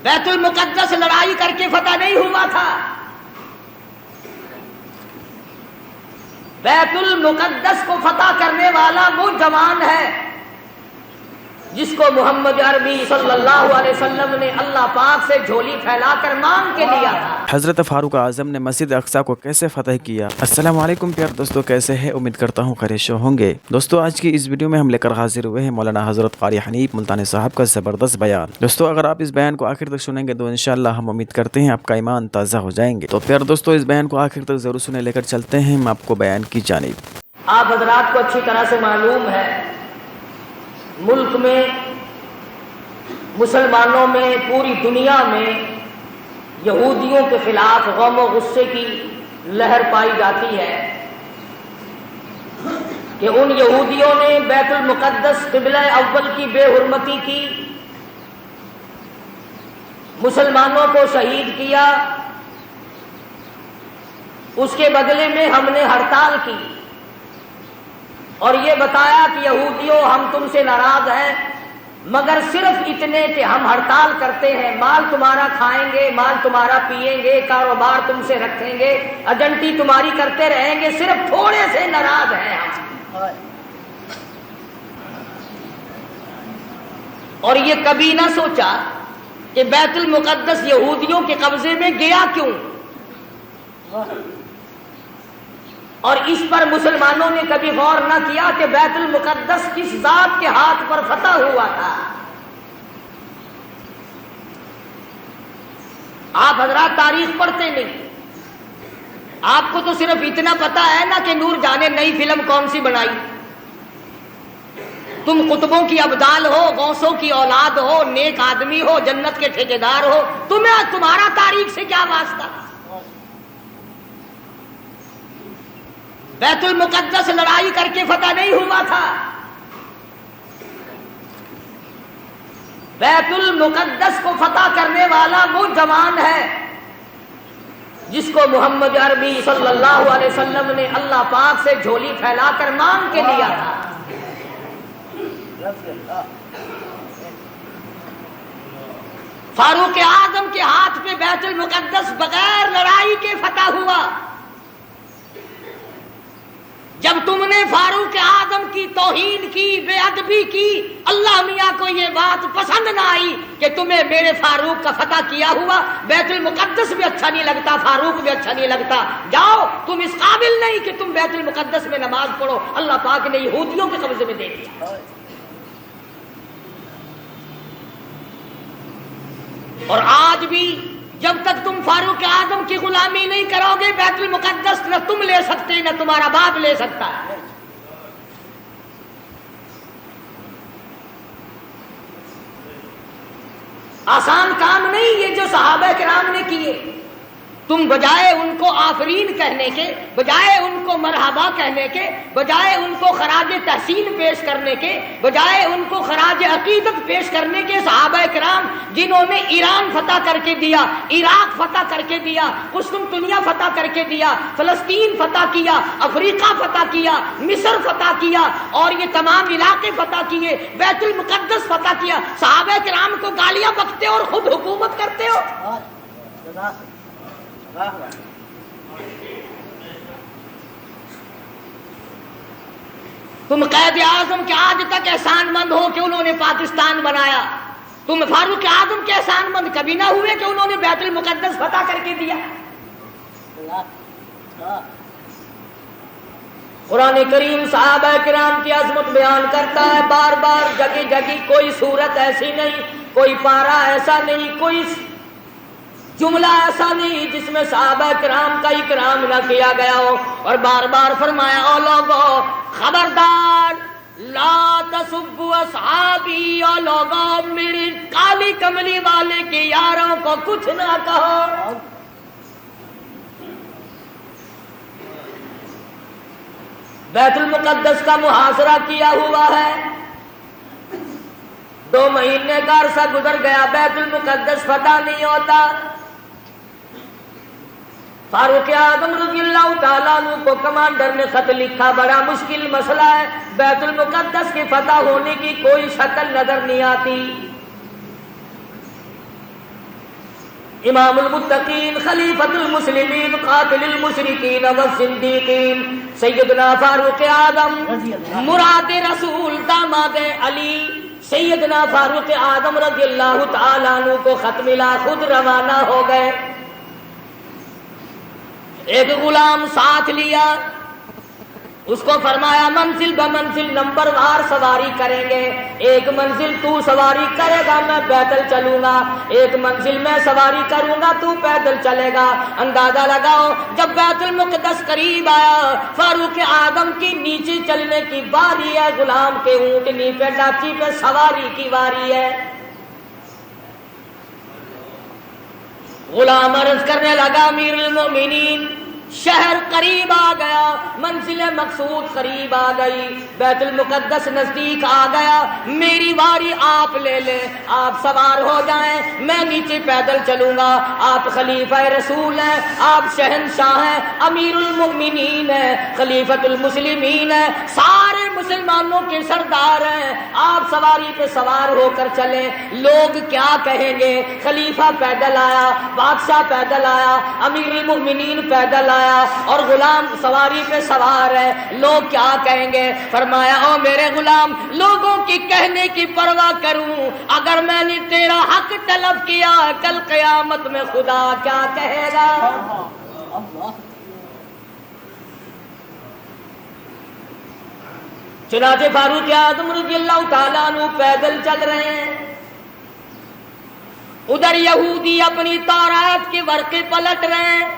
بیت المقدس لڑائی کر کے فتح نہیں ہوا تھا. بیت المقدس کو فتح کرنے والا وہ جوان ہے جس کو محمد عربی صلی اللہ علیہ وسلم نے اللہ پاک سے جھولی پھیلا کر مانگ کے لیا تھا. حضرت فاروق اعظم نے مسجد اقصی کو کیسے فتح کیا؟ السلام علیکم پیار دوستو، کیسے ہیں؟ امید کرتا ہوں خیریت ہوں گے. دوستو آج کی اس ویڈیو میں ہم لے کر حاضر ہوئے ہیں مولانا حضرت قاری حنیف ملتانی صاحب کا زبردست بیان. دوستو اگر آپ اس بیان کو آخر تک سنیں گے تو انشاءاللہ ہم امید کرتے ہیں آپ کا ایمان تازہ ہو جائیں گے. تو پیار دوستو اس بیان کو آخر تک ضرور سنیں، لے کر چلتے ہیں ہم آپ کو بیان کی جانب. آپ حضرات کو اچھی طرح سے معلوم ہے ملک میں، مسلمانوں میں، پوری دنیا میں یہودیوں کے خلاف غم و غصے کی لہر پائی جاتی ہے کہ ان یہودیوں نے بیت المقدس قبلہ اول کی بے حرمتی کی، مسلمانوں کو شہید کیا، اس کے بدلے میں ہم نے ہڑتال کی اور یہ بتایا کہ یہودیوں ہم تم سے ناراض ہیں، مگر صرف اتنے کہ ہم ہڑتال کرتے ہیں، مال تمہارا کھائیں گے، مال تمہارا پیئیں گے، کاروبار تم سے رکھیں گے، ایجنٹی تمہاری کرتے رہیں گے، صرف تھوڑے سے ناراض ہیں ہم. اور یہ کبھی نہ سوچا کہ بیت المقدس یہودیوں کے قبضے میں گیا کیوں، اور اس پر مسلمانوں نے کبھی غور نہ کیا کہ بیت المقدس کس ذات کے ہاتھ پر فتح ہوا تھا. آپ حضرات تاریخ پڑھتے نہیں، آپ کو تو صرف اتنا پتا ہے نا کہ نور جانے نئی فلم کون سی بنائی. تم قطبوں کی ابدال ہو، غوثوں کی اولاد ہو، نیک آدمی ہو، جنت کے ٹھیکیدار ہو، تمہارا تاریخ سے کیا واسطہ؟ بیت المقدس لڑائی کر کے فتح نہیں ہوا تھا. بیت المقدس کو فتح کرنے والا وہ جوان ہے جس کو محمد عربی صلی اللہ علیہ وسلم نے اللہ پاک سے جھولی پھیلا کر مانگ کے لیا تھا. فاروق اعظم کے ہاتھ پہ بیت المقدس بغیر لڑائی کے فتح ہوا. جب تم نے فاروق اعظم کی توہین کی، بے ادبی کی، اللہ میاں کو یہ بات پسند نہ آئی کہ تمہیں میرے فاروق کا فتح کیا ہوا، بیت المقدس بھی اچھا نہیں لگتا، فاروق بھی اچھا نہیں لگتا، جاؤ تم اس قابل نہیں کہ تم بیت المقدس میں نماز پڑھو، اللہ پاک نے یہودیوں کے قبضے میں دے دیا. اور آج بھی جب تک تم فاروق اعظم کی غلامی نہیں کرو گے، بیت المقدس نہ تم لے سکتے نہ تمہارا باپ لے سکتا ہے. آسان کام نہیں یہ جو صحابہ کرام نے کیے. تم بجائے ان کو آفرین کہنے کے، بجائے ان کو مرحبا کہنے کے، بجائے ان کو خراج تحسین پیش کرنے کے، بجائے ان کو خراج عقیدت پیش کرنے کے، صحابہ کرام جنہوں نے ایران فتح کر کے دیا، عراق فتح کر کے دیا، قسطنطنیہ فتح کر کے دیا، فلسطین فتح کیا، افریقہ فتح کیا، مصر فتح کیا، اور یہ تمام علاقے فتح کیے، بیت المقدس فتح کیا، صحابہ کرام کو گالیاں بکتے اور خود حکومت کرتے ہو. تم قائد اعظم کے آج تک احسان مند ہو کہ انہوں نے پاکستان بنایا. تم فاروق اعظم کے احسان مند کبھی نہ ہوئے کہ انہوں نے بیت المقدس فتح کر کے دیا. قرآن کریم صحابہ کرام کی عظمت بیان کرتا ہے بار بار، جگہ جگہ کوئی صورت ایسی نہیں، کوئی پارہ ایسا نہیں، کوئی جملہ ایسا نہیں جس میں صحابہ کرام کا اکرام نہ کیا گیا ہو. اور بار بار فرمایا، او لوگو خبردار، لا تسبوا اصحابی، او لوگو میری کالی کملی والے کے یاروں کو کچھ نہ کہو. بیت المقدس کا محاصرہ کیا ہوا ہے، 2 مہینے کا عرصہ گزر گیا، بیت المقدس فتح نہیں ہوتا. فاروق اعظم رضی اللہ تعالیٰ عنہ کو کمانڈر نے خط لکھا، بڑا مشکل مسئلہ ہے، بیت المقدس کی فتح ہونے کی کوئی شکل نظر نہیں آتی. امام المتقین خلیفۃ المسلمین قاتل المشرکین والصدیقین سیدنا فاروق اعظم مراد رسول داماد علی سیدنا فاروق اعظم رضی اللہ تعالیٰ عنہ کو خط ملا، خود روانہ ہو گئے، ایک غلام ساتھ لیا، اس کو فرمایا منزل بمنزل نمبر وار سواری کریں گے، ایک منزل تو سواری کرے گا میں پیدل چلوں گا، ایک منزل میں سواری کروں گا تو پیدل چلے گا۔ اندازہ لگاؤ جب بیت المقدس قریب آیا، فاروق اعظم کی نیچے چلنے کی باری ہے، غلام کے اونٹنی پہ ڈاچی پہ سواری کی باری ہے۔ غلام عرض کرنے لگا امیر المومنین شہر قریب آ گیا، منزل مقصود قریب آ گئی، بیت المقدس نزدیک آ گیا، میری باری آپ لے لیں، آپ سوار ہو جائیں، میں نیچے پیدل چلوں گا، آپ خلیفہ رسول ہیں، آپ شہنشاہ ہیں، امیر المؤمنین ہیں، خلیفۃ المسلمین ہیں، سارے مسلمانوں کے سردار ہیں، آپ سواری پہ سوار ہو کر چلیں، لوگ کیا کہیں گے؟ خلیفہ پیدل آیا، بادشاہ پیدل آیا، امیر المؤمنین پیدل آیا اور غلام سواری پہ سوار ہے، لوگ کیا کہیں گے؟ فرمایا او میرے غلام، لوگوں کی کہنے کی پرواہ کروں، اگر میں نے تیرا حق طلب کیا کل قیامت میں خدا کیا کہے گا؟ چنانچہ فاروق اعظم رضی اللہ تعالیٰ عنہ پیدل چل رہے ہیں، ادھر یہودی اپنی تورات کے ورقے پلٹ رہے ہیں،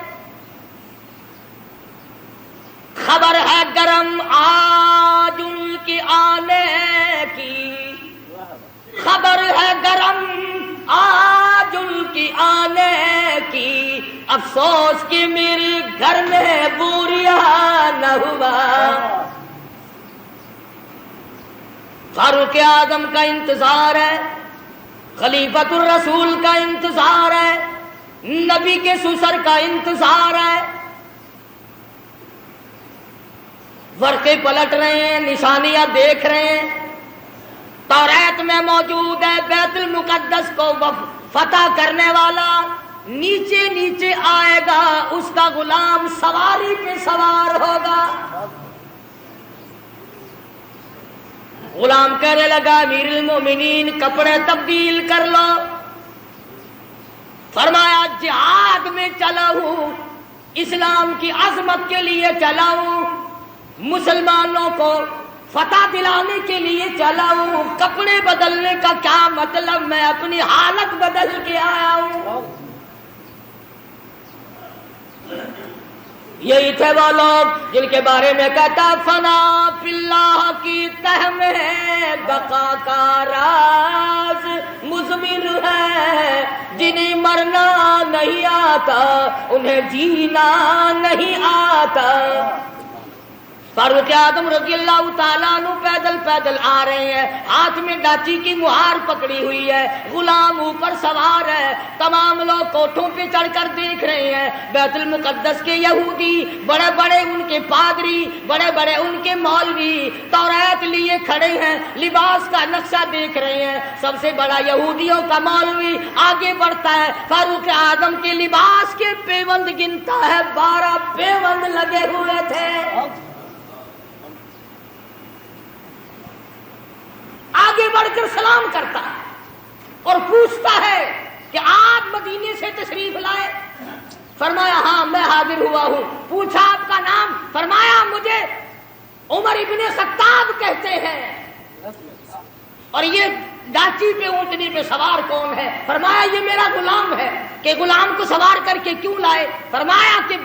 خبر ہے گرم آج ان کی آنے کی، خبر ہے گرم آج ان کی آنے کی، افسوس کہ میرے گھر میں بوریا نہ ہوا۔ فاروق اعظم کا انتظار ہے، خلیفۃ الرسول کا انتظار ہے، نبی کے سسر کا انتظار ہے، ورقے پلٹ رہے ہیں، نشانیاں دیکھ رہے ہیں، تورات میں موجود ہے بیت المقدس کو فتح کرنے والا نیچے نیچے آئے گا، اس کا غلام سواری پہ سوار ہوگا۔ غلام کہنے لگا امیر المومنین کپڑے تبدیل کر لو، فرمایا جہاد میں چلا ہوں، اسلام کی عظمت کے لیے چلا ہوں، مسلمانوں کو فتح دلانے کے لیے چلا ہوں، کپڑے بدلنے کا کیا مطلب، میں اپنی حالت بدل کے آیا ہوں۔ یہی تھے وہ لوگ جن کے بارے میں کہتا فنا فی اللہ کی تہ میں بقا کا راز مضمر ہے، جنہیں مرنا نہیں آتا انہیں جینا نہیں آتا۔ فاروق اعظم رضی اللہ تعالیٰ عنہ پیدل پیدل آ رہے ہیں، ہاتھ میں ڈاچی کی مہار پکڑی ہوئی ہے، غلام اوپر سوار ہے، تمام لوگ کوٹھوں پہ چڑھ کر دیکھ رہے ہیں، بیت المقدس کے یہودی، بڑے بڑے ان کے پادری، بڑے بڑے ان کے مولوی تورات لیے کھڑے ہیں، لباس کا نقشہ دیکھ رہے ہیں، سب سے بڑا یہودیوں کا مولوی آگے بڑھتا ہے، فاروق اعظم کے لباس کے پیوند گنتا ہے، 12 پیوند لگے ہوئے تھے، آگے بڑھ کر سلام کرتا ہے اور پوچھتا ہے کہ آپ مدینے سے تشریف لائے؟ فرمایا ہاں میں حاضر ہوا ہوں۔ پوچھا آپ کا نام؟ فرمایا مجھے عمر ابن خطاب کہتے ہیں۔ اور یہ ڈاچی پہ اونٹنی پہ سوار کون ہے؟ فرمایا یہ میرا غلام ہے۔ کہ غلام کو سوار کر کے کیوں لائے؟ فرمایا کہ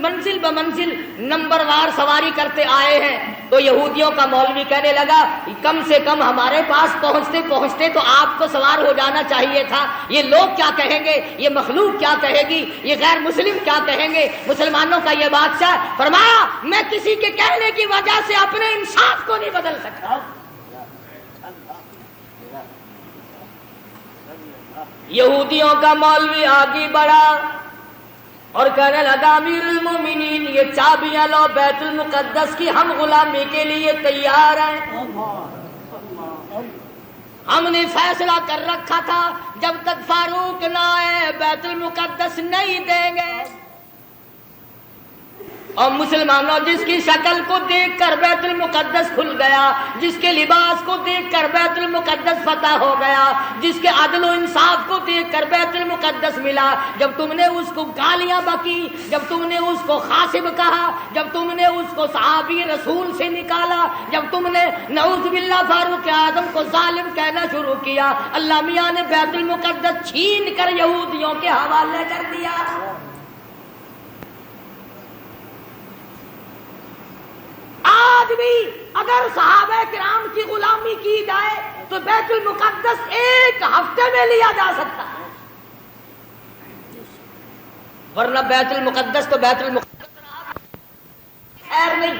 منزل بمنزل نمبر وار سواری کرتے آئے ہیں۔ تو یہودیوں کا مولوی کہنے لگا کم سے کم ہمارے پاس پہنچتے پہنچتے تو آپ کو سوار ہو جانا چاہیے تھا، یہ لوگ کیا کہیں گے، یہ مخلوق کیا کہے گی، یہ غیر مسلم کیا کہیں گے، مسلمانوں کا یہ بادشاہ۔ فرمایا میں کسی کے کہنے کی وجہ سے اپنے انصاف کو نہیں بدل سکتا۔ یہودیوں کا مولوی آگے بڑھا اور کہنے لگا امیر المومنین یہ چابیاں لو بیت المقدس کی، ہم غلامی کے لیے تیار ہیں، ہم نے فیصلہ کر رکھا تھا جب تک فاروق نہ آئے بیت المقدس نہیں دیں گے. اور مسلمانوں جس کی شکل کو دیکھ کر بیت المقدس کھل گیا، جس کے لباس کو دیکھ کر بیت المقدس فتح ہو گیا، جس کے عدل و انصاف کو دیکھ کر بیت المقدس ملا، جب تم نے اس کو گالیاں بکی، جب تم نے اس کو خاصب کہا، جب تم نے اس کو صحابی رسول سے نکالا، جب تم نے نعوذ باللہ فاروق اعظم کو ظالم کہنا شروع کیا، اللہ میاں نے بیت المقدس چھین کر یہودیوں کے حوالے کر دیا. آج بھی اگر صحابہ کرام کی غلامی کی جائے تو بیت المقدس ایک ہفتے میں لیا جا سکتا ہے، ورنہ بیت المقدس تو بیت المقدس رہا خیر نہیں.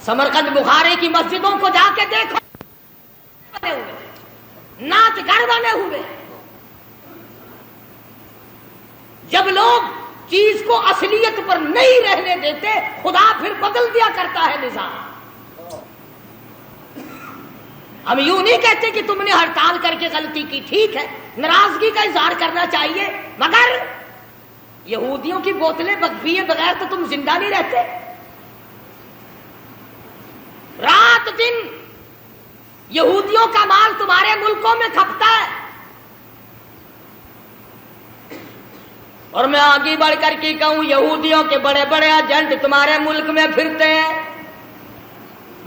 سمرقند بخاری کی مسجدوں کو جا کے دیکھو، بنے ہوئے ناچ گھر بنے ہوئے. جب لوگ چیز کو اصلیت پر نہیں رہنے دیتے خدا پھر بدل دیا کرتا ہے نظام. ہم یوں نہیں کہتے کہ تم نے ہڑتال کر کے غلطی کی، ٹھیک ہے ناراضگی کا اظہار کرنا چاہیے، مگر یہودیوں کی بوتلیں پیے بغیر تو تم زندہ نہیں رہتے. رات دن یہودیوں کا مال تمہارے ملکوں میں کھپتا ہے، اور میں آگے بڑھ کر کے کہوں یہودیوں کے بڑے بڑے ایجنٹ تمہارے ملک میں پھرتے ہیں.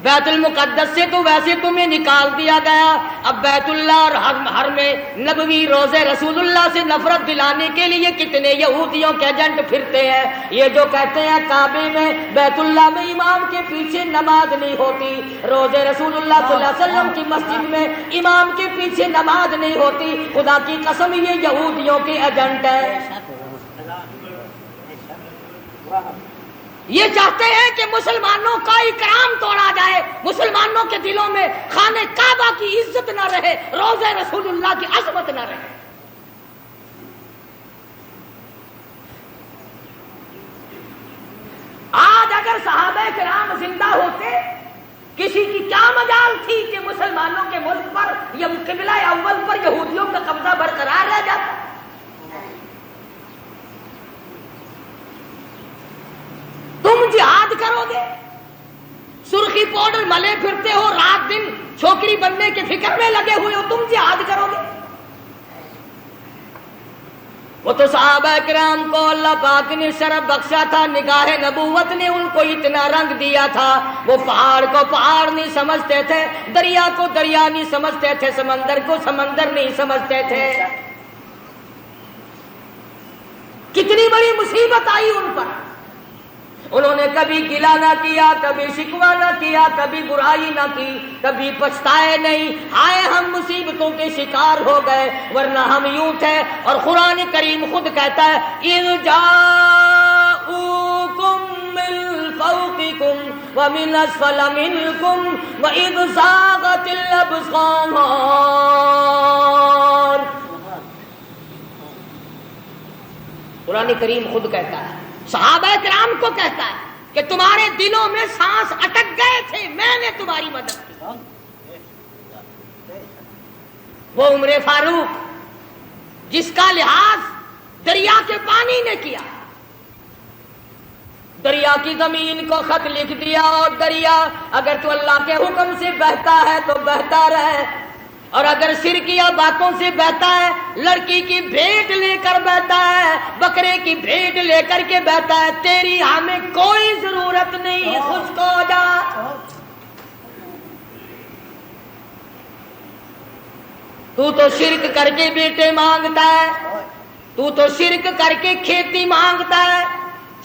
بیت المقدس سے تو ویسے تمہیں نکال دیا گیا، اب بیت اللہ اور حرم نبوی روزے رسول اللہ سے نفرت دلانے کے لیے کتنے یہودیوں کے ایجنٹ پھرتے ہیں. یہ جو کہتے ہیں کعبے میں بیت اللہ میں امام کے پیچھے نماز نہیں ہوتی، روزے رسول اللہ صلی اللہ علیہ وسلم کی مسجد میں امام کے پیچھے نماز نہیں ہوتی، خدا کی قسم یہ یہودیوں کے ایجنٹ ہیں. یہ چاہتے ہیں کہ مسلمانوں کا اکرام توڑا جائے، مسلمانوں کے دلوں میں خانہ کعبہ کی عزت نہ رہے، روزہ رسول اللہ کی عظمت نہ رہے. آج اگر صحابہ کرام زندہ ہوتے کسی کی کیا مجال تھی کہ مسلمانوں کے ملک پر یا قبلہ اول پر یہودیوں کا قبضہ برقرار رہ جاتا. تم جہاد کرو گے، سرخی پاؤڈر ملے پھرتے ہو، رات دن چھوکری بننے کے فکر میں لگے ہوئے ہو، تم جہاد کرو گے. وہ تو صحابہ کرام کو اللہ پاک نے شرف بخشا تھا، نگاہ نبوت نے ان کو اتنا رنگ دیا تھا، وہ پہاڑ کو پہاڑ نہیں سمجھتے تھے، دریا کو دریا نہیں سمجھتے تھے، سمندر کو سمندر نہیں سمجھتے تھے. کتنی بڑی مصیبت آئی ان پر، انہوں نے کبھی گلہ نہ کیا، کبھی شکوہ نہ کیا، کبھی برائی نہ کی، کبھی پچھتائے نہیں، ہائے ہم مصیبتوں کے شکار ہو گئے ورنہ ہم یوں تھے. اور قرآن کریم خود کہتا ہے اِذْ جَاءُوكُم مِّن فَوْقِكُمْ وَمِنْ أَسْفَلَ مِنْكُمْ وَإِذْ زَاغَتِ الْأَبْصَارُ. قرآن کریم خود کہتا ہے، صحابہ کرام کو کہتا ہے کہ تمہارے دلوں میں سانس اٹک گئے تھے، میں نے تمہاری مدد کی. وہ عمر فاروق جس کا لحاظ دریا کے پانی نے کیا، دریا کی زمین کو خط لکھ دیا، اور دریا اگر تو اللہ کے حکم سے بہتا ہے تو بہتا رہے، اور اگر شرکیہ باتوں سے بہتا ہے، لڑکی کی بھیٹ لے کر بہتا ہے، بکرے کی بھیٹ لے کر کے بہتا ہے، تیری ہمیں کوئی ضرورت نہیں، خشک ہو جا. تو تو شرک کر کے بیٹے مانگتا ہے، تو تو شرک کر کے کھیتی مانگتا ہے،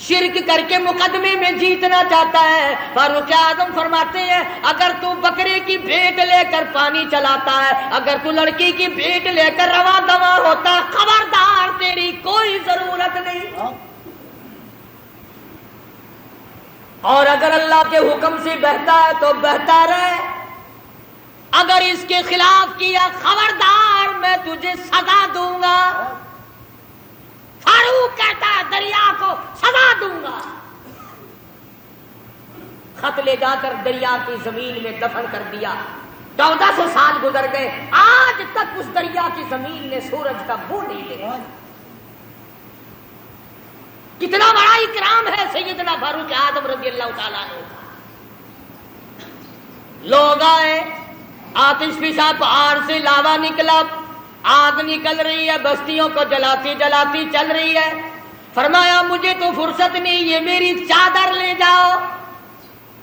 شرک کر کے مقدمے میں جیتنا چاہتا ہے. فاروق اعظم فرماتے ہیں اگر تو بکرے کی بھیٹ لے کر پانی چلاتا ہے، اگر تو لڑکی کی بھیٹ لے کر رواں دواں ہوتا ہے، خبردار تیری کوئی ضرورت نہیں. اور اگر اللہ کے حکم سے بہتا ہے تو بہتا رہے، اگر اس کے خلاف کیا خبردار میں تجھے سزا دوں گا. فاروق کہتا ہے دریا کو سزا دوں گا. خط لے جا کر دریا کی زمین میں دفن کر دیا. 1400 سال گزر گئے، آج تک اس دریا کی زمین نے سورج کا بو نہیں لیا۔ کتنا بڑا اکرام ہے سیدنا فاروق اعظم رضی اللہ تعالیٰ عنہ۔ لوگ آئے، آتش فشاں پہاڑ سے لاوا نکلا، آگ نکل رہی ہے، بستیوں کو جلاتی جلاتی چل رہی ہے۔ فرمایا مجھے تو فرصت نہیں، یہ میری چادر لے جاؤ،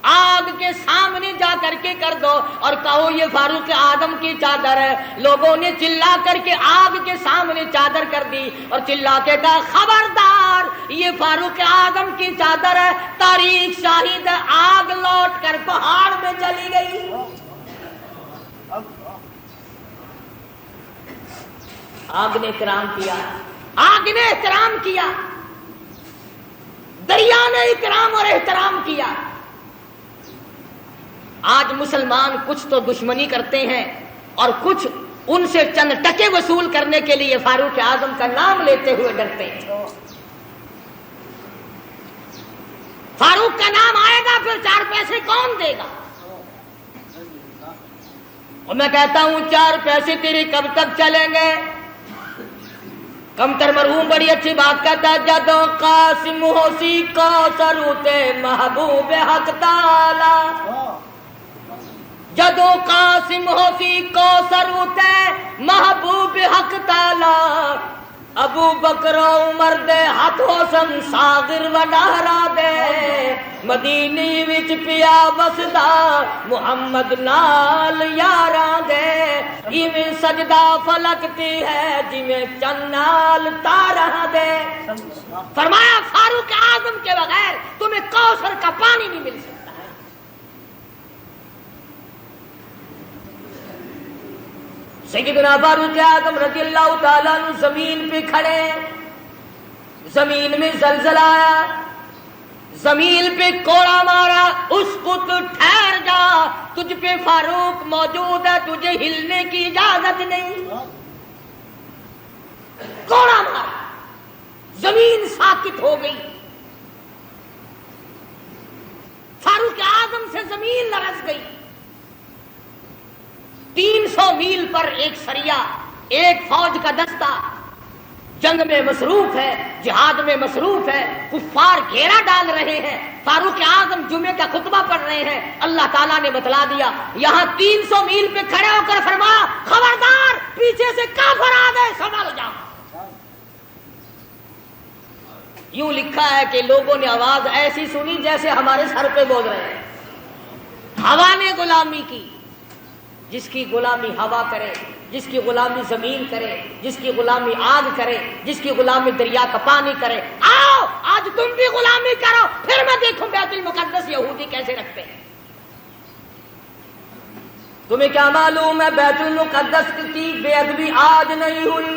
آگ کے سامنے جا کر کے کر دو اور کہو یہ فاروق اعظم کی چادر ہے۔ لوگوں نے چلا کر کے آگ کے سامنے چادر کر دی اور چلا کے کہا خبردار یہ فاروق اعظم کی چادر ہے، تاریخ شاہد ہے، آگ لوٹ کر پہاڑ میں چلی گئی۔ آگ نے احترام کیا، آگ نے احترام کیا، دریا نے اکرام اور احترام کیا۔ آج مسلمان کچھ تو دشمنی کرتے ہیں اور کچھ ان سے چند ٹکے وصول کرنے کے لیے فاروق اعظم کا نام لیتے ہوئے ڈرتے ہیں۔ فاروق کا نام آئے گا پھر 4 پیسے کون دے گا؟ اور میں کہتا ہوں 4 پیسے تیرے کب تک چلیں گے؟ کمتر مرحوم بڑی اچھی بات کہتا ہے، جدو قاسم ہوسی کو سروتے محبوب حق تعالی، جدو قاسم ہوسی کو سروتے محبوب حق تعالی، ابو بکر و عمر دے ہاتھ حسن ساغر و ڈہرا دے، مدینی وچ پیا وسدا محمد نال یاراں دے، ایویں سجدہ فلکتی ہے جویں چن نال تاراں دے۔ فرمایا فاروق اعظم کے بغیر تمہیں کوثر کا پانی نہیں مل سکتا۔ سیدنا فاروق اعظم رضی اللہ تعالیٰ عنہ زمین پہ کھڑے، زمین میں زلزلہ آیا، زمین پہ کوڑا مارا، اسکت ٹھہر جا، تجھ پہ فاروق موجود ہے، تجھے ہلنے کی اجازت نہیں۔ کوڑا مارا، زمین ساکت ہو گئی، فاروق اعظم سے زمین لرز گئی۔ 300 میل پر ایک سریا، ایک فوج کا دستہ جنگ میں مصروف ہے، جہاد میں مصروف ہے، کفار گھیرا ڈال رہے ہیں، فاروق اعظم جمعے کا خطبہ پڑھ رہے ہیں۔ اللہ تعالیٰ نے بتلا دیا، یہاں 300 میل پہ کھڑے ہو کر فرمایا خبردار پیچھے سے کافر آ گئے، سنبھل جاؤ۔ یوں لکھا ہے کہ لوگوں نے آواز ایسی سنی جیسے ہمارے سر پہ بول رہے ہیں۔ ہوا نے غلامی کی، جس کی غلامی ہوا کرے، جس کی غلامی زمین کرے، جس کی غلامی آگ کرے، جس کی غلامی دریا کا پانی کرے، آؤ آج تم بھی غلامی کرو، پھر میں دیکھوں بیت المقدس یہودی کیسے رکھتے ہیں۔ تمہیں کیا معلوم ہے بیت المقدس کی بے ادبی آج نہیں ہوئی؟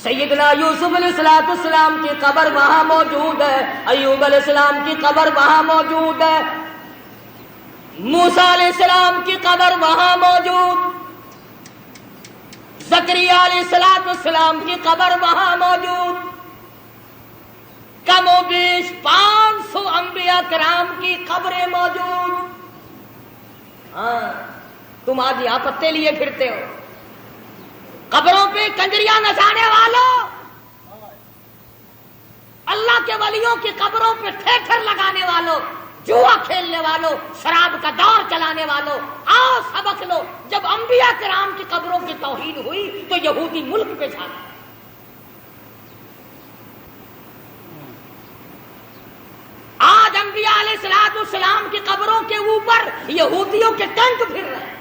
سیدنا یوسف علیہ السلام کی قبر وہاں موجود ہے، ایوب علیہ السلام کی قبر وہاں موجود ہے، موسیٰ علیہ السلام کی قبر وہاں موجود، زکریا علیہ السلام کی قبر وہاں موجود، کم و بیش 500 انبیاء کرام کی قبریں موجود۔ ہاں تم آج یہاں پتے لیے پھرتے ہو، قبروں پہ کنجریاں نچانے والوں، اللہ کے ولیوں کی قبروں پہ تھیٹر لگانے والوں، جوا کھیلنے والوں، شراب کا دور چلانے والوں، آؤ سبق لو۔ جب انبیاء کرام کی قبروں کی توہین ہوئی تو یہودی ملک پہ چھا گئے۔ آج انبیاء علیہ السلام کی قبروں کے اوپر یہودیوں کے ٹینک پھر رہے ہیں۔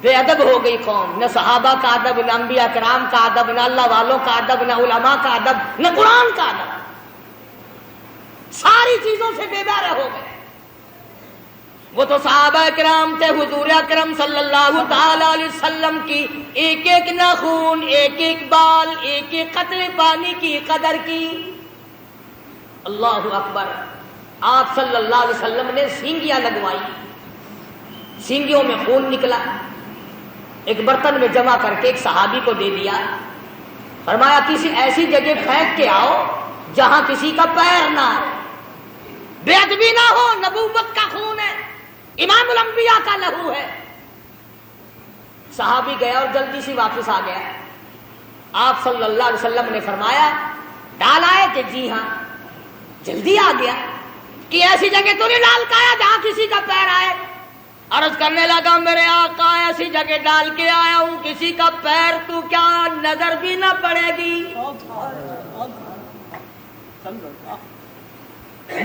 بے ادب ہو گئی قوم، نہ صحابہ کا ادب، نہ انبیاء کرام کا ادب، نہ اللہ والوں کا ادب، نہ علماء کا ادب، نہ قرآن کا ادب، ساری چیزوں سے بے بہرے ہو گئے۔ وہ تو صحابہ کرام تھے، حضور اکرم صلی اللہ تعالی علیہ وسلم کی ایک ایک ناخون، ایک ایک بال، ایک ایک قطرے پانی کی قدر کی۔ اللہ اکبر۔ آپ صلی اللہ علیہ وسلم نے سینگیاں لگوائی، سینگیوں میں خون نکلا، ایک برتن میں جمع کر کے ایک صحابی کو دے دیا، فرمایا کسی ایسی جگہ پھینک کے آؤ جہاں کسی کا پیر نہ آئے۔ بے ادبی نہ ہو، نبوت کا خون ہے، امام الانبیاء کا لہو ہے۔ صحابی گیا اور جلدی سے واپس آ گیا۔ آپ صلی اللہ علیہ وسلم نے فرمایا ڈال آئے کہ جی ہاں، جلدی آ گیا کہ ایسی جگہ تو نہیں ڈال کے آیا جہاں کسی کا پیر آئے؟ عرض کرنے لگا میرے آقا ایسی جگہ ڈال کے آیا ہوں کسی کا پیر تو کیا نظر بھی نہ پڑے گی،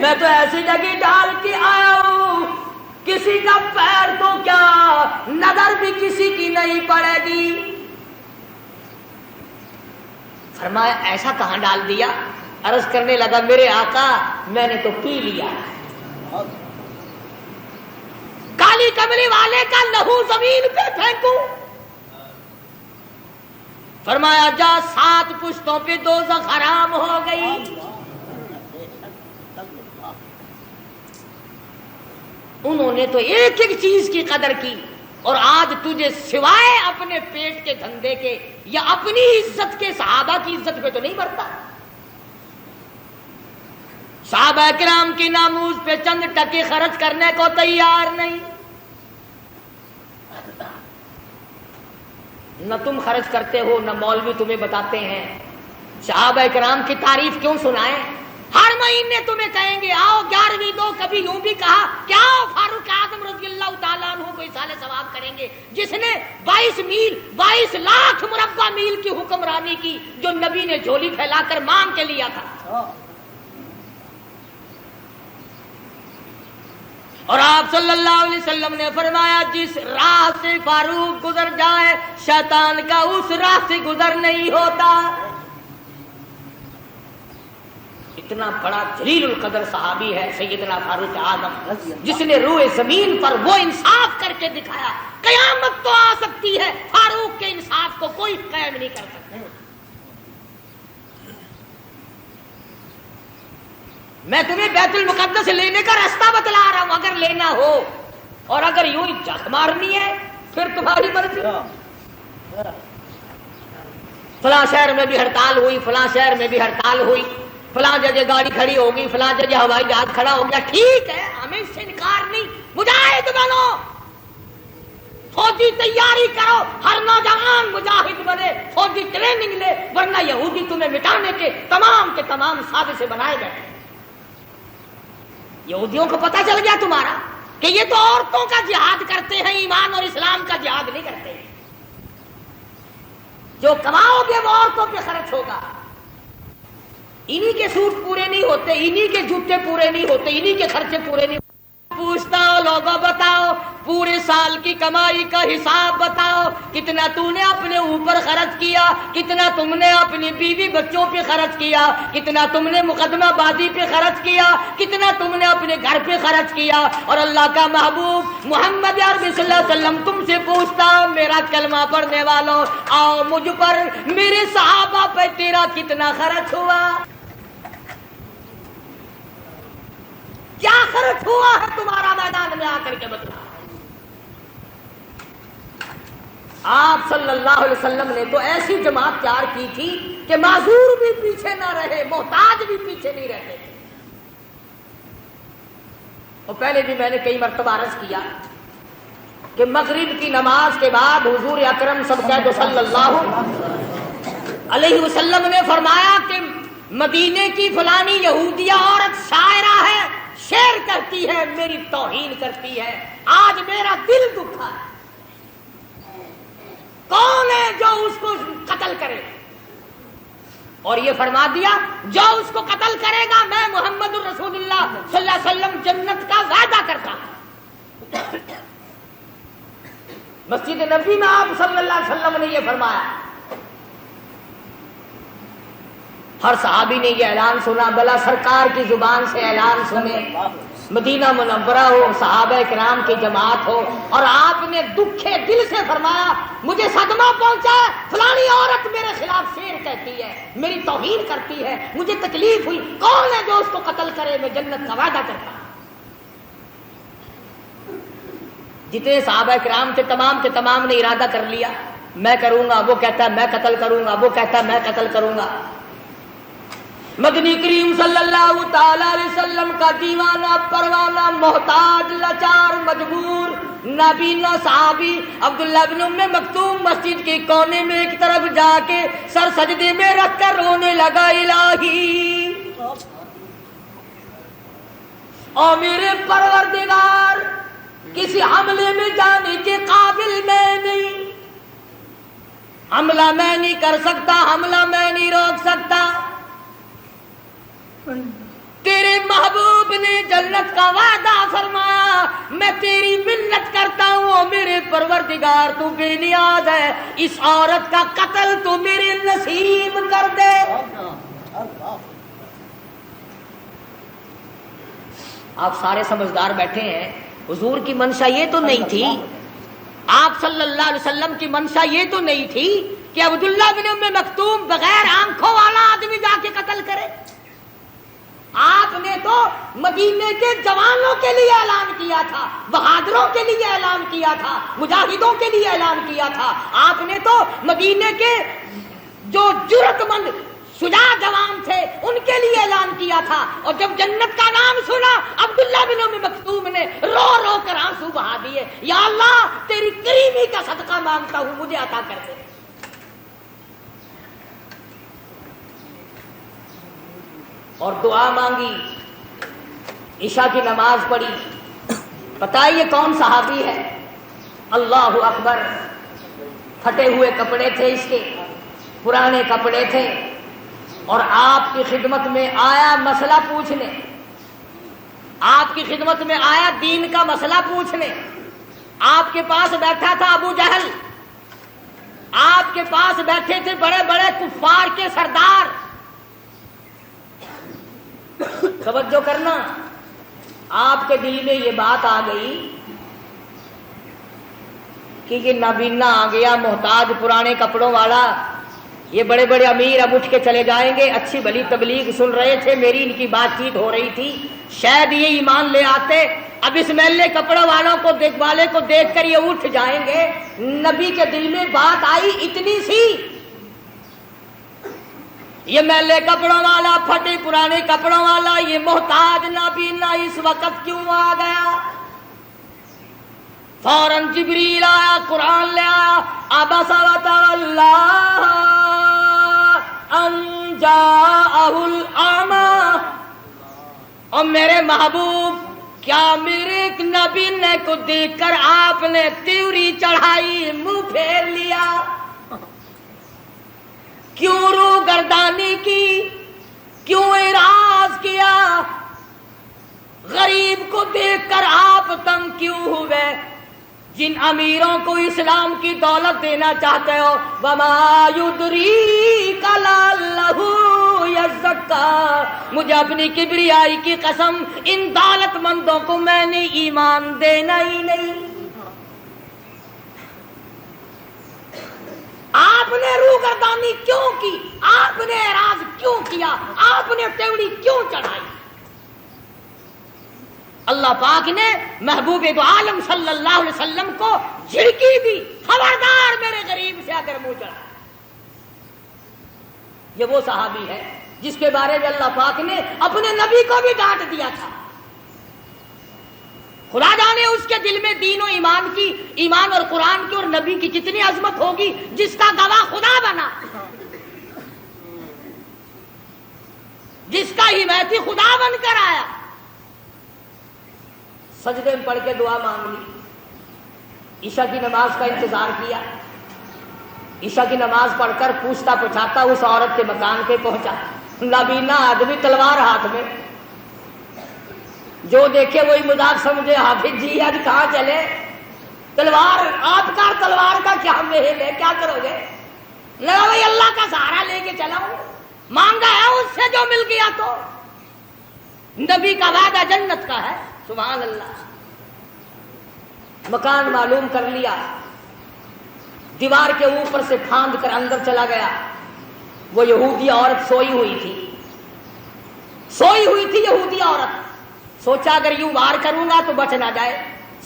میں تو ایسی جگہ ڈال کے آیا ہوں کسی کا پیر تو کیا نظر بھی کسی کی نہیں پڑے گی۔ فرمایا ایسا کہاں ڈال دیا؟ عرض کرنے لگا میرے آقا میں نے تو پی لیا، کالی کملی والے کا لہو زمین پہ پھینکوں؟ فرمایا جا 7 پشتوں پہ دوزخ حرام ہو گئی۔ انہوں نے تو ایک ایک چیز کی قدر کی، اور آج تجھے سوائے اپنے پیٹ کے دھندے کے یا اپنی عزت کے صحابہ کی عزت پہ تو نہیں بڑھتا۔ صحابہ کرام کی ناموز پہ چند ٹکے خرچ کرنے کو تیار نہیں، نہ تم خرچ کرتے ہو نہ مولوی تمہیں بتاتے ہیں۔ صحابہ کرام کی تعریف کیوں سنائیں؟ ہر مہینے تمہیں کہیں گے آؤ 11ویں دو، کبھی یوں بھی کہا کیا فاروق اعظم رضی اللہ تعالیٰ عنہ کو اصال ثواب کریں گے جس نے 22 لاکھ مربع میل کی حکمرانی کی، جو نبی نے جھولی پھیلا کر مانگ کے لیا تھا۔ اور آپ صلی اللہ علیہ وسلم نے فرمایا جس راہ سے فاروق گزر جائے شیطان کا اس راہ سے گزر نہیں ہوتا۔ اتنا بڑا جلیل القدر صحابی ہے سیدنا فاروق اعظم، جس نے روئے زمین پر وہ انصاف کر کے دکھایا۔ قیامت تو آ سکتی ہے، فاروق کے انصاف کو کوئی قائم نہیں کر سکتا۔ میں تمہیں بیت المقدس لینے کا راستہ بتلا رہا ہوں، اگر لینا ہو، اور اگر یوں ہی جھک مارنی ہے پھر تمہاری مرضی۔ فلاں شہر میں بھی ہڑتال ہوئی، فلاں شہر میں بھی ہڑتال ہوئی، فلاں جگہ گاڑی کھڑی ہوگی، فلاں جگہ ہوائی جہاز کھڑا ہو گیا، ٹھیک ہے ہمیں اس سے انکار نہیں، مجاہد بنو، فوجی تیاری کرو، ہر نوجوان مجاہد بنے، فوجی ٹریننگ لے، ورنہ یہودی تمہیں مٹانے کے تمام سازشیں بنائے گئے۔ یہودیوں کو پتہ چل گیا تمہارا کہ یہ تو عورتوں کا جہاد کرتے ہیں، ایمان اور اسلام کا جہاد نہیں کرتے ہیں۔ جو کماؤ گے وہ عورتوں پہ خرچ ہوگا، انہی کے سوٹ پورے نہیں ہوتے، انہی کے جوتے پورے نہیں ہوتے، انہی کے خرچے پورے نہیں ہوتے۔ پوچھتا ہو لوگوں بتاؤ پورے سال کی کمائی کا حساب بتاؤ، کتنا تو نے اپنے اوپر خرچ کیا، کتنا تم نے اپنی بیوی بچوں پہ خرچ کیا، کتنا تم نے مقدمہ بازی پہ خرچ کیا، کتنا تم نے اپنے گھر پہ خرچ کیا۔ اور اللہ کا محبوب محمد عربی صلی اللہ علیہ وسلم تم سے پوچھتا ہوں میرا کلمہ پڑھنے والوں، آؤ مجھ پر میرے صحابہ پہ تیرا کتنا خرچ ہوا؟ کیا خرچ ہوا ہے تمہارا میدان میں آ کر کے بتلا۔ آپ صلی اللہ علیہ وسلم نے تو ایسی جماعت تیار کی تھی کہ معذور بھی پیچھے نہ رہے، محتاج بھی پیچھے نہیں رہتے تھے۔ اور پہلے بھی میں نے کئی مرتبہ عرض کیا کہ مغرب کی نماز کے بعد حضور اکرم صلی اللہ علیہ وسلم نے فرمایا کہ مدینے کی فلانی یہودیہ عورت شاعرہ ہے، شعر کرتی ہے، میری توہین کرتی ہے، آج میرا دل دکھا ہے، کون ہے جو اس کو قتل کرے؟ اور یہ فرما دیا جو اس کو قتل کرے گا میں محمد الرسول اللہ صلی اللہ علیہ وسلم جنت کا وعدہ کرتا ہوں۔ مسجد نبوی میں آپ صلی اللہ علیہ وسلم نے یہ فرمایا۔ ہر صحابی نے یہ اعلان سنا، بلا سرکار کی زبان سے اعلان سنے، مدینہ منورہ ہو، صحابہ کرام کی جماعت ہو، اور آپ نے دکھے دل سے فرمایا مجھے صدمہ پہنچا، فلانی عورت میرے خلاف شعر کہتی ہے، میری توہین کرتی ہے، مجھے تکلیف ہوئی، کون ہے جو اس کو قتل کرے؟ میں جنت کا وعدہ کرتا ہوں۔ جتنے صحابہ کرام تھے تمام کے تمام نے ارادہ کر لیا میں کروں گا، وہ کہتا ہے میں قتل کروں گا، وہ کہتا ہے میں قتل کروں گا۔ مدنی کریم صلی اللہ تعالی علیہ وسلم کا دیوانہ پروانہ محتاج لاچار مجبور نابینا صحابی عبداللہ بن ام مکتوم مسجد کے کونے میں ایک طرف جا کے سر سجدے میں رکھ کر رونے لگا، الہی اور میرے پروردگار، کسی حملے میں جانے کے قابل میں نہیں، حملہ میں نہیں کر سکتا، حملہ میں نہیں روک سکتا، تیرے محبوب نے جنت کا وعدہ فرمایا، میں تیری منت کرتا ہوں میرے پروردگار، تو بے نیاز ہے، اس عورت کا قتل تو میرے نصیب کر دے۔ آپ سارے سمجھدار بیٹھے ہیں، حضور کی منشا یہ تو نہیں تھی، آپ صلی اللہ علیہ وسلم کی منشا یہ تو نہیں تھی کہ عبداللہ بن ام مکتوم بغیر آنکھوں والا آدمی جا کے قتل کرے۔ آپ نے تو مدینے کے جوانوں کے لیے اعلان کیا تھا، بہادروں کے لیے اعلان کیا تھا، مجاہدوں کے لیے اعلان کیا تھا، آپ نے تو مدینے کے جو جرأت مند شجاع جوان تھے ان کے لیے اعلان کیا تھا، اور جب جنت کا نام سنا عبداللہ بن ام مکتوم نے رو رو کر آنسو بہا دیے، یا اللہ تیری کریمی کا صدقہ مانگتا ہوں، مجھے عطا کر دے۔ اور دعا مانگی، عشاء کی نماز پڑھی۔ پتہ ہے یہ کون صحابی ہے؟ اللہ اکبر، پھٹے ہوئے کپڑے تھے اس کے، پرانے کپڑے تھے، اور آپ کی خدمت میں آیا مسئلہ پوچھنے، آپ کی خدمت میں آیا دین کا مسئلہ پوچھنے۔ آپ کے پاس بیٹھا تھا ابو جہل، آپ کے پاس بیٹھے تھے بڑے بڑے کفار کے سردار۔ توجہ کرنا، آپ کے دل میں یہ بات آ گئی کہ یہ نابینا آ گیا، محتاج پرانے کپڑوں والا، یہ بڑے بڑے امیر اب اٹھ کے چلے جائیں گے، اچھی بھلی تبلیغ سن رہے تھے، میری ان کی بات چیت ہو رہی تھی، شاید یہ ایمان لے آتے، اب اس میلے کپڑوں والوں کو والے کو دیکھ کر یہ اٹھ جائیں گے۔ نبی کے دل میں بات آئی اتنی سی، یہ میلے کپڑوں والا، پھٹے پرانے کپڑوں والا، یہ محتاج نابینا اس وقت کیوں آ گیا؟ فوراً جبریل آیا، قرآن لے آیا، عبس وتولی ان جاءہ الاعمی، اور میرے محبوب کیا میرے ایک نابینے کو دیکھ کر آپ نے تیوری چڑھائی، منہ پھیر لیا، کیوں رو گردانی کی، کیوں اعراض کیا؟ غریب کو دیکھ کر آپ تنگ کیوں ہوئے؟ جن امیروں کو اسلام کی دولت دینا چاہتے ہو، وما یدریک لعلہ یزکی، مجھے اپنی کبریائی کی قسم ان دولت مندوں کو میں نے ایمان دینا ہی نہیں۔ آپ نے روگردانی کیوں کی؟ آپ نے اعراض کیوں کیا؟ آپ نے تیوڑی کیوں چڑھائی؟ اللہ پاک نے محبوب دو عالم صلی اللہ علیہ وسلم کو جھڑکی دی، خبردار میرے غریب سے اگر منہ چڑھا۔ یہ وہ صحابی ہے جس کے بارے میں اللہ پاک نے اپنے نبی کو بھی ڈانٹ دیا تھا۔ خدا جانے اس کے دل میں دین و ایمان کی، ایمان اور قرآن کی اور نبی کی کتنی عظمت ہوگی، جس کا گواہ خدا بنا، جس کا حمایتی خدا بن کر آیا۔ سجدے میں پڑھ کے دعا مانگ لی، عشاء کی نماز کا انتظار کیا، عشاء کی نماز پڑھ کر پوچھتا پچھاتا اس عورت کے مکان پہ پہنچا، نابینا آدمی تلوار ہاتھ میں، جو دیکھے وہی مذاق سمجھے، حافظ جی آج کہاں چلے، تلوار آپ کا، تلوار کا کیا محل ہے، کیا کرو گے؟ لگا بھائی اللہ کا سہارا لے کے چلا ہوں، مانگا ہے اس سے جو مل گیا، تو نبی کا وعدہ جنت کا ہے، سبحان اللہ۔ مکان معلوم کر لیا، دیوار کے اوپر سے پھاند کر اندر چلا گیا۔ وہ یہودی عورت سوئی ہوئی تھی، سوئی ہوئی تھی یہودی عورت۔ سوچا اگر یوں وار کروں گا تو بچ نہ جائے،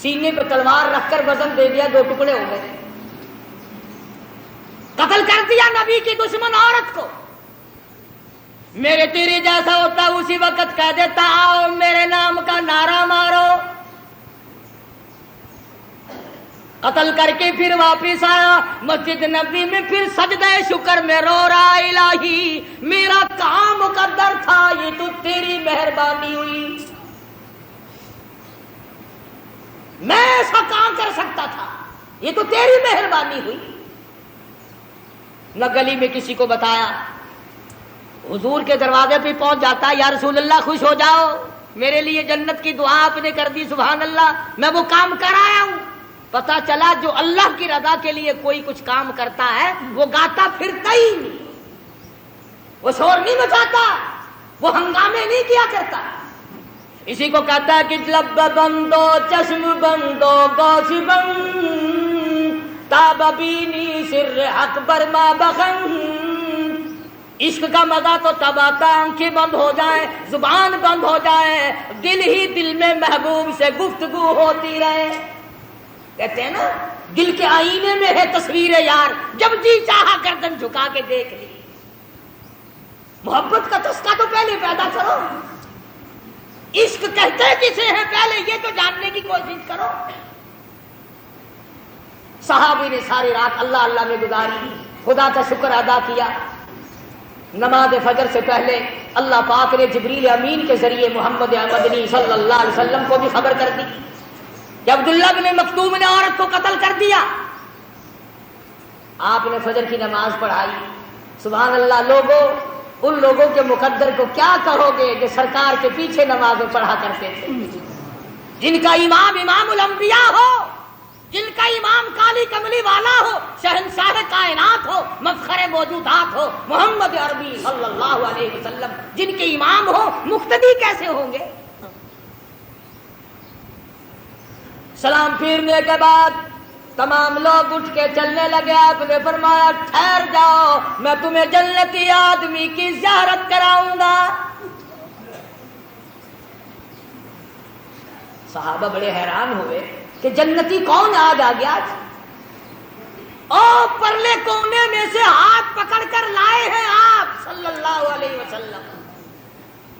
سینے پہ تلوار رکھ کر وزن دے دیا، 2 ٹکڑے ہو گئے، قتل کر دیا نبی کی دشمن عورت کو۔ میرے تیرے جیسا ہوتا اسی وقت کہہ دیتا آؤ میرے نام کا نعرہ مارو. قتل کر کے پھر واپس آیا مسجد نبوی میں, پھر سجدہ شکر میں رو رہا الہی میرا کام مقدر تھا, یہ تو تیری مہربانی ہوئی, میں ایسا کام کر سکتا تھا, یہ تو تیری مہربانی ہوئی. نہ گلی میں کسی کو بتایا, حضور کے دروازے پہ پہنچ جاتا, یا رسول اللہ خوش ہو جاؤ میرے لیے جنت کی دعا آپ نے کر دی, سبحان اللہ, میں وہ کام کر آیا ہوں. پتا چلا جو اللہ کی رضا کے لیے کوئی کچھ کام کرتا ہے وہ گاتا پھرتا ہی نہیں, وہ شور نہیں مچاتا, وہ ہنگامے نہیں کیا کرتا. اسی کو کہتا ہے کہ لب بندو چشم بندو گوش بند تاب بینی سر اکبر ما بخن. عشق کا مزہ تو تب آتا آنکھیں بند ہو جائیں, زبان بند ہو جائے, دل ہی دل میں محبوب سے گفتگو ہوتی رہے. کہتے ہیں نا دل کے آئینے میں ہے تصویر یار, جب جی چاہا گردن جھکا کے دیکھ لی. محبت کا تسکہ تو پہلے پیدا کرو, عشق کہتے کسے ہیں پہلے یہ تو جاننے کی کوشش کرو. صحابی نے ساری رات اللہ اللہ میں گزاری, خدا کا شکر ادا کیا. نماز فجر سے پہلے اللہ پاک نے جبریل امین کے ذریعے محمد مدنی صلی اللہ علیہ وسلم کو بھی خبر کر دی کہ عبداللہ بن مکتوم نے عورت کو قتل کر دیا. آپ نے فجر کی نماز پڑھائی. سبحان اللہ, لوگوں ان لوگوں کے مقدر کو کیا کہو گے جو سرکار کے پیچھے نمازیں پڑھا کرتے تھے, جن کا امام امام الانبیاء ہو, جن کا امام کالی کملی والا ہو, شہنشاہ کائنات ہو, مفخر موجودات ہو, محمد عربی صلی اللہ علیہ وسلم جن کے امام ہو, مقتدی کیسے ہوں گے؟ سلام پھیرنے کے بعد تمام لوگ اٹھ کے چلنے لگے. آپ نے فرمایا ٹھہر جاؤ, میں تمہیں جنتی آدمی کی زیارت کراؤں گا. صحابہ بڑے حیران ہوئے کہ جنتی کون آج آ گیا. اور پرلے کونے میں سے ہاتھ پکڑ کر لائے ہیں آپ صلی اللہ علیہ وسلم.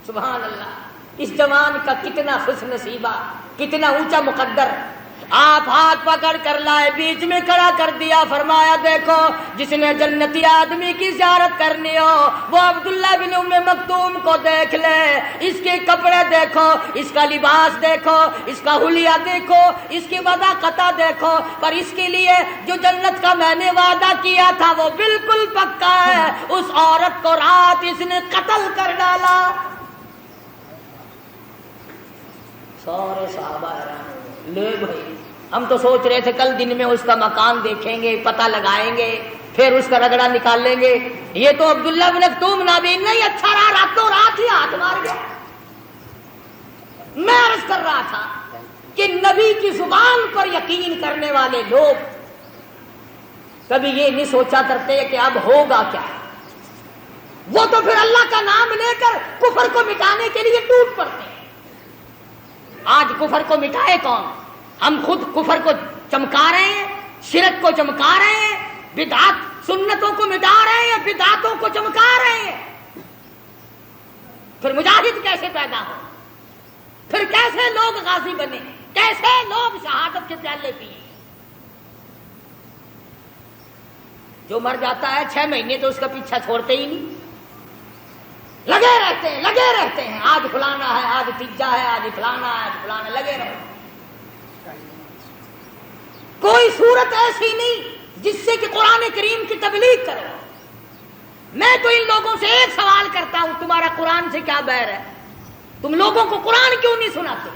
سبحان اللہ, اس جوان کا کتنا خوش نصیبہ, کتنا اونچا مقدر. آپ ہاتھ پکڑ کر لائے, بیچ میں کھڑا کر دیا, فرمایا دیکھو جس نے جنتی آدمی کی زیارت کرنی ہو وہ عبداللہ بن ام مکتوم کو دیکھ لے. اس کے کپڑے دیکھو, اس کا لباس دیکھو, اس کا حلیہ دیکھو, اس کی وضاقتہ دیکھو, پر اس کے لیے جو جنت کا میں نے وعدہ کیا تھا وہ بالکل پکا ہے. اس عورت کو رات اس نے قتل کر ڈالا. سارے صحابہ حیران, لے بھائی ہم تو سوچ رہے تھے کل دن میں اس کا مکان دیکھیں گے, پتہ لگائیں گے, پھر اس کا رگڑا نکال لیں گے. یہ تو عبداللہ بن مکتوم نابین نہیں, اچھا رہا راتوں رات ہی ہاتھ مار گیا. میں عرض کر رہا تھا کہ نبی کی زبان پر یقین کرنے والے لوگ کبھی یہ نہیں سوچا کرتے کہ اب ہوگا کیا. وہ تو پھر اللہ کا نام لے کر کفر کو مٹانے کے لیے ٹوٹ پڑتے ہیں. آج کفر کو مٹائے کون؟ ہم خود کفر کو چمکا رہے ہیں, شرک کو چمکا رہے ہیں, بدعات سنتوں کو مٹا رہے ہیں, بدعاتوں کو چمکا رہے ہیں. پھر مجاہد کیسے پیدا ہو, پھر کیسے لوگ غازی بنے, کیسے لوگ شہادت کے پیالے پیے. جو مر جاتا ہے 6 مہینے تو اس کا پیچھا چھوڑتے ہی نہیں, لگے رہتے ہیں. آج فلانا ہے, آج تیجا ہے, آج فلانا ہے, آج فلانا, لگے رہتے. کوئی صورت ایسی نہیں جس سے کہ قرآن کریم کی تبلیغ کرو. میں تو ان لوگوں سے ایک سوال کرتا ہوں, تمہارا قرآن سے کیا بیر ہے؟ تم لوگوں کو قرآن کیوں نہیں سناتے؟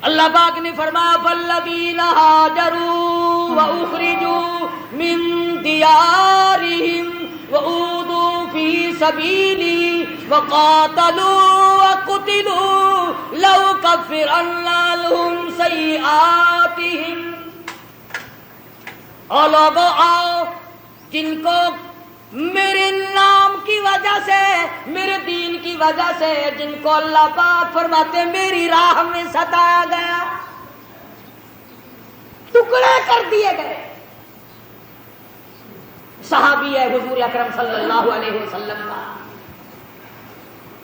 اللہ پاک نے فرمایا فالذین ہاجروا واخرجوا من دیارہم وأوذوا في سبيلي وقاتلوا وقتلوا لأكفرن عنهم سيئاتهم. اور لوگوں آؤ جن کو میرے نام کی وجہ سے, میرے دین کی وجہ سے, جن کو اللہ پاک فرماتے میری راہ میں ستایا گیا, ٹکڑے کر دیے گئے. صحابی ہے حضور اکرم صلی اللہ علیہ وسلم کا,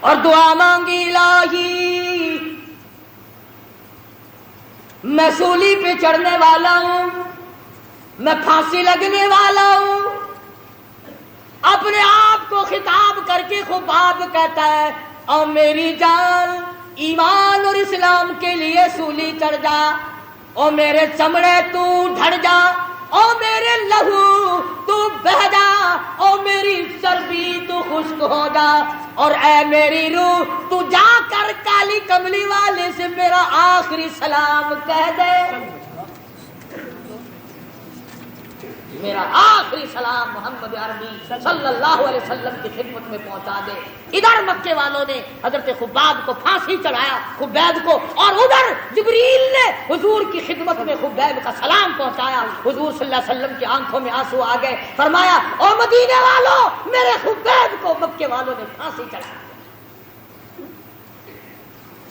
اور دعا مانگی الہی میں سولی پہ چڑھنے والا ہوں، میں پھانسی لگنے والا ہوں. اپنے آپ کو خطاب کر کے خباب کہتا ہے اور میری جان ایمان اور اسلام کے لیے سولی چڑھ جا، اور میرے چمڑے تو ڈھڑ جا، اور میرے لہو تو بہہ جا، اور میری چربی تو خشک ہو جا، اور اے میری روح تو جا کر کالی کملی والے سے میرا آخری سلام کہہ دے، میرا آخری سلام محمد عربی صلی اللہ علیہ وسلم کی خدمت میں پہنچا دے. ادھر مکے والوں نے حضرت خباب کو پھانسی چڑھایا، خبیب کو، اور ادھر جبریل نے حضور کی خدمت میں خبیب کا سلام پہنچایا. حضور صلی اللہ علیہ وسلم کی آنکھوں میں آنسو آ گئے. فرمایا او مدینے والوں، میرے خبیب کو مکے والوں نے پھانسی چڑھایا.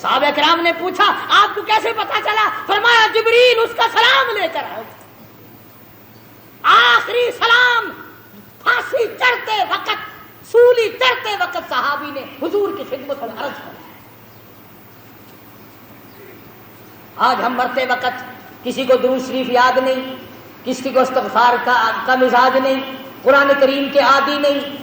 صحابہ کرام نے پوچھا آپ کو کیسے پتا چلا؟ فرمایا جبریل اس کا سلام لے کر آؤ. آخری سلام پھانسی چڑھتے وقت، سولی چڑھتے وقت صحابی نے حضور کی خدمت میں عرض کیا. آج ہم مرتے وقت کسی کو درود شریف یاد نہیں، کسی کو استغفار کا مزاج نہیں، قرآن کریم کے عادی نہیں.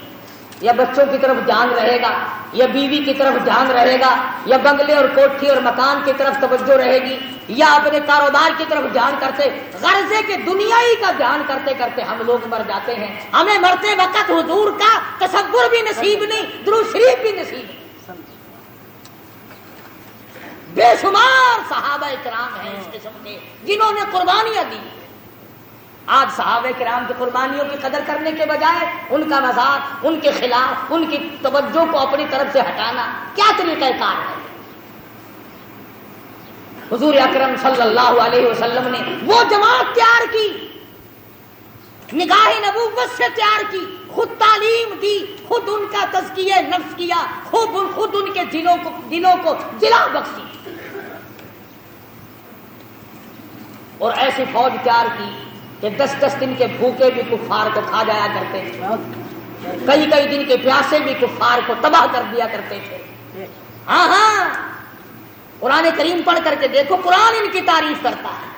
یا بچوں کی طرف دھیان رہے گا، یا بیوی کی طرف دھیان رہے گا، یا بنگلے اور کوٹھی اور مکان کی طرف توجہ رہے گی، یا اپنے کاروبار کی طرف دھیان کرتے، غرضے کے دنیائی کا دھیان کرتے کرتے ہم لوگ مر جاتے ہیں. ہمیں مرتے وقت حضور کا تصور بھی نصیب نہیں، درود شریف بھی نصیب نہیں. بے شمار صحابہ کرام ہیں اس قسم کے جنہوں نے قربانیاں دی. آج صحابہ کرام کی قربانیوں کی قدر کرنے کے بجائے ان کا مذاق، ان کے خلاف، ان کی توجہ کو اپنی طرف سے ہٹانا کیا طریقہ کار ہے؟ حضور اکرم صلی اللہ علیہ وسلم نے وہ جماعت تیار کی، نگاہ نبوت سے تیار کی، خود تعلیم دی، خود ان کا تزکیہ نفس کیا، خود ان کے دلوں کو جلا بخشی، اور ایسی فوج تیار کی کہ 10 دن کے بھوکے بھی کفار کو کھا جایا کرتے تھے، کئی دن کے پیاسے بھی کفار کو تباہ کر دیا کرتے تھے. ہاں قرآن کریم پڑھ کر کے دیکھو، قرآن ان کی تعریف کرتا ہے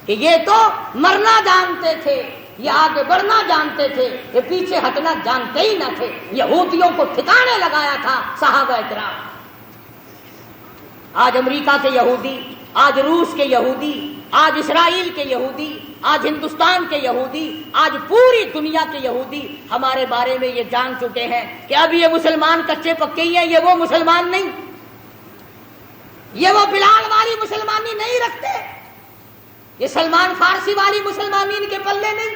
کہ یہ تو مرنا جانتے تھے، یہ آگے بڑھنا جانتے تھے، یہ پیچھے ہٹنا جانتے ہی نہ تھے. یہودیوں کو ٹھکانے لگایا تھا صحابہ کرام. آج امریکہ کے یہودی، آج روس کے یہودی، آج اسرائیل کے یہودی، آج ہندوستان کے یہودی، آج پوری دنیا کے یہودی ہمارے بارے میں یہ جان چکے ہیں کہ اب یہ مسلمان کچے پکے ہی ہیں، یہ وہ مسلمان نہیں، یہ وہ بلال والی مسلمانی نہیں رکھتے، یہ سلمان فارسی والی مسلمانی ان کے پلے نہیں،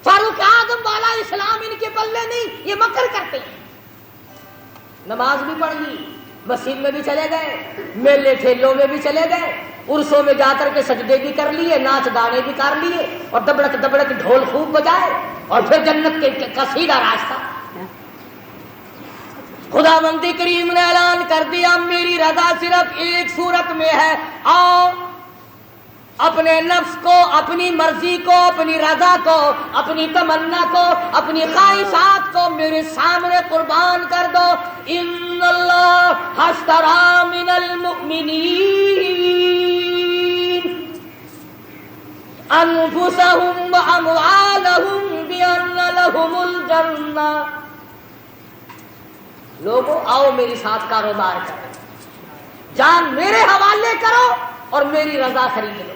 فاروق اعظم والا اسلام ان کے پلے نہیں. یہ مکر کرتے ہیں. نماز بھی پڑھ لی، مسجد میں بھی چلے گئے، میلے ٹھیلوں میں بھی چلے گئے، عرسوں میں جا کر کے سجدے بھی کر لیے، ناچ گانے بھی کر لیے، اور دبڑک دبڑک ڈھول خوب بجائے، اور پھر جنت کا سیدھا راستہ. خدا بندی کریم نے اعلان کر دیا میری رضا صرف ایک صورت میں ہے، آؤ اپنے نفس کو، اپنی مرضی کو، اپنی رضا کو، اپنی تمنا کو، اپنی خواہشات کو میرے سامنے قربان کر دو. ان اللہ اشتری من المؤمنین انفسهم واموالهم بان لهم الجنہ. لوگوں آؤ میری ساتھ کاروبار کرو، جان میرے حوالے کرو اور میری رضا خرید لو،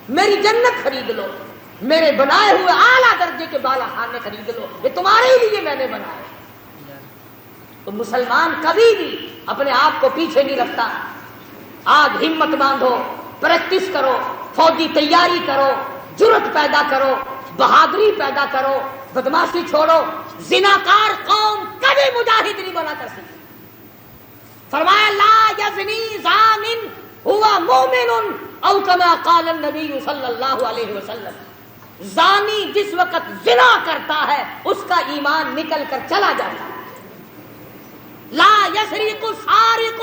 میری جنت خرید لو، میرے بنائے ہوئے اعلیٰ درجے کے بالا خانے خرید لو، یہ تمہارے لیے میں نے بنائے. تو مسلمان کبھی بھی اپنے آپ کو پیچھے نہیں رکھتا. آج ہمت باندھو، پریکٹس کرو، فوجی تیاری کرو، جرت پیدا کرو، بہادری پیدا کرو، بدماشی چھوڑو. زناکار قوم کبھی مجاہد نہیں بنا کر سکتی. فرمایا لا یزنی زان ہوا مومن او کما قال النبی صلی اللہ علیہ وسلم. زانی جس وقت زنا کرتا ہے اس کا ایمان نکل کر چلا جاتا ہے. لا یسرق سارق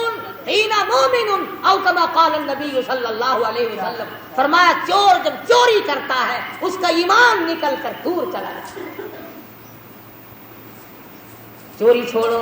حین مومن او کما قال النبی صلی اللہ علیہ وسلم. فرمایا چور جب چوری کرتا ہے اس کا ایمان نکل کر دور چلا جاتا ہے. چوری چھوڑو،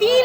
3